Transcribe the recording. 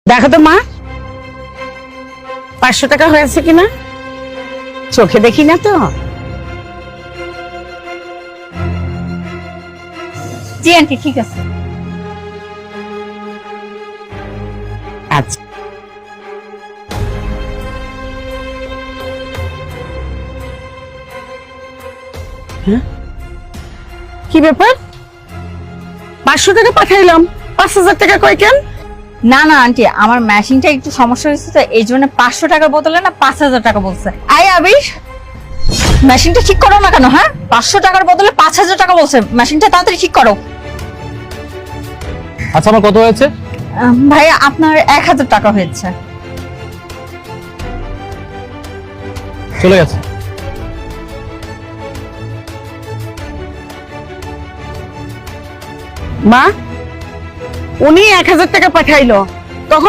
দেখো তো মা, 500 টাকা হয়েছে কিনা, চোখে দেখি না তো। জি আন্টি, ঠিক আছে। আচ্ছা, হ্যাঁ? কি ব্যাপার, 500 টাকা পাঠাইলাম, 5000 টাকা কই কেন? না না আন্টি, আমার মেশিনটা একটু সমস্যা হয়েছে তো এই জন্য 500 টাকার বদলে না 5000 টাকা বলছে। আই আবির, মেশিনটা ঠিক করো না কেন? হ্যাঁ, 500 টাকার বদলে 5000 টাকা বলছে। মেশিনটা তাড়াতাড়ি ঠিক করো। আচ্ছা, আমার কত হয়েছে? ভাইয়া আপনার 1000 টাকা হয়েছে। চলে গেছে। মা, উনি 1000 টাকা পাঠাইলো, তখন